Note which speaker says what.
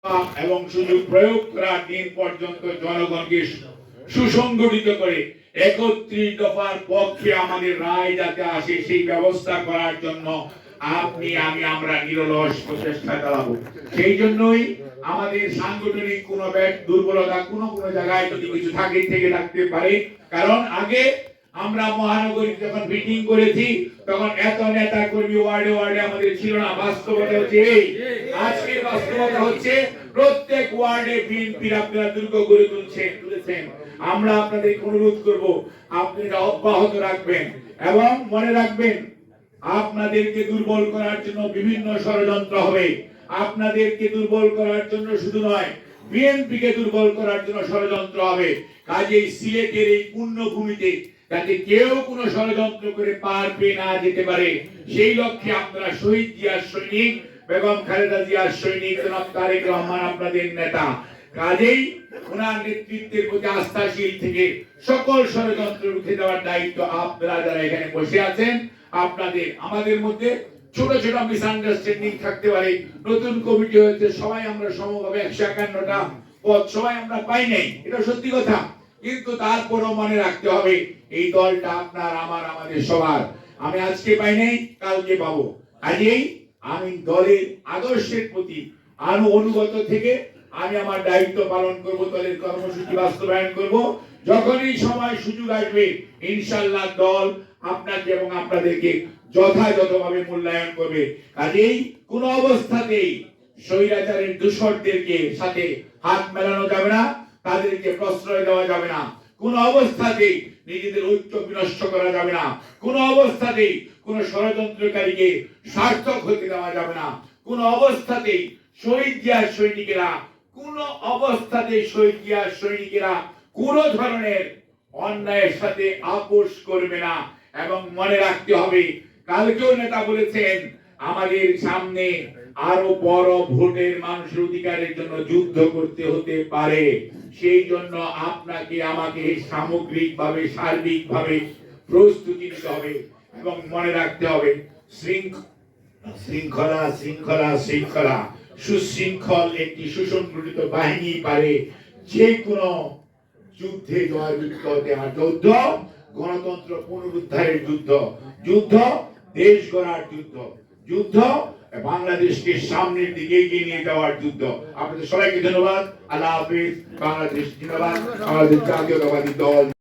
Speaker 1: এবং সুযোগ প্রয়োগ করার দিন পর্যন্ত জনগণকে সুসংগঠিত করে ৩১ দফার পক্ষে আমাদের রায় যাতে আসে সেই ব্যবস্থা করার জন্য আপনি আমরা নিরলস প্রচেষ্টা চালাবো। সেই জন্যই আমাদের সাংগঠনিক কোনো দুর্বলতা কোনো জায়গায় যদি কিছু থেকে থাকতে পারে, কারণ আগে আমরা মহানগরী যখন মিটিং করেছি তখন এত নেতা কর্মী ওয়ার্ডে আমাদের ছিল না। বাস্তবতা হচ্ছে এই, আজকের বাস্তবতা হচ্ছে প্রত্যেক ওয়ার্ডে বিএনপির আপনারা দুর্গ গড়ে তুলেছেন। আমরা আপনাদের অনুরোধ করব আপনারা অব্যাহত রাখবেন এবং মনে রাখবেন আপনাদেরকে দুর্বল করার জন্য বিভিন্ন ষড়যন্ত্র হবে। আপনাদেরকে দুর্বল করার জন্য শুধু নয়, বিএনপিকে দুর্বল করার জন্য ষড়যন্ত্র হবে। কাজেই সিলেটের এই পুণ্যভূমিতে যাতে কেউ কোনো ষড়যন্ত্র করে পার পেয়ে না যেতে পারে, সেই লক্ষ্যে আপনারা শহীদ জিয়ার সৈনিক, বেগম খালেদা জিয়ার সৈনিক জনাব তারেক রহমান আপনাদের নেতা। কাজেই ওনার নেতৃত্বের প্রতি আস্থাশীল থেকে সকল ষড়যন্ত্র রুখে দেওয়ার দায়িত্ব আপনারা যারা এখানে বসে আছেন আপনাদের। আমাদের মধ্যে ছোট ছোট মিসআন্ডারস্ট্যান্ডিং থাকতে পারে। নতুন কমিটি হয়েছে, সবাই আমরা সমভাবে 151টা পদ সবাই আমরা পাই নাই, এটা সত্যি কথা। কিন্তু তারপরও মনে রাখতে হবে এই দলটা আপনার আমাদের সবার। আমি আজকে পাই নাই, কালকে পাবো। কাজেই আমি দলের আদর্শের প্রতি অনুগত থেকে আমি আমার দায়িত্ব পালন করব, দলের কর্মসূচি বাস্তবায়ন করব। যখনই সময় সুযোগ আসবে ইনশাআল্লাহ দল আপনাকে এবং আপনাদেরকে যথাযথভাবে মূল্যায়ন করবে। কাজেই কোন অবস্থাতেই স্বৈরাচারের দূষরদেরকে সাথে হাত মেলানো যাবে না, তাদেরকে প্রশ্রয় দেওয়া যাবে না। কোন অবস্থাতেই নিজেদের ঐক্য বিনষ্ট করা যাবে না। কোন অবস্থাতেই কোন ষড়যন্ত্রকারীকে সার্থক হতে দেওয়া যাবে না। কোন অবস্থাতেই শহীদ জিয়ার সৈনিকেরা কোন ধরনের অন্যায়ের সাথে আপোষ করবে না। এবং মনে রাখতে হবে, কালকেও নেতা বলেছেন আমাদের সামনে আরো বড় ভোটের মানুষের অধিকারের জন্য যুদ্ধ করতে হতে পারে। সেই জন্য আপনাকে আমাকে সামগ্রিকভাবে সার্বিকভাবে প্রস্তুতি নিতে হবে এবং মনে রাখতে হবে শৃঙ্খলা শৃঙ্খলা শৃঙ্খলা সুশৃঙ্খল একটি সুসংগঠিত বাহিনী পারে যে কোনো যুদ্ধে জয়যুক্ত হতে। আর যুদ্ধ গণতন্ত্র পুনরুদ্ধারের যুদ্ধ, যুদ্ধ দেশ গড়ার যুদ্ধ, যুদ্ধ বাংলাদেশকে সামনের দিকে এগিয়ে নিয়ে যাওয়ার যুদ্ধ। আপনাদের সবাইকে ধন্যবাদ। আল্লাহ হাফেজ। বাংলাদেশ জিন্দাবাদ। আমাদের জাতীয়তাবাদী দল।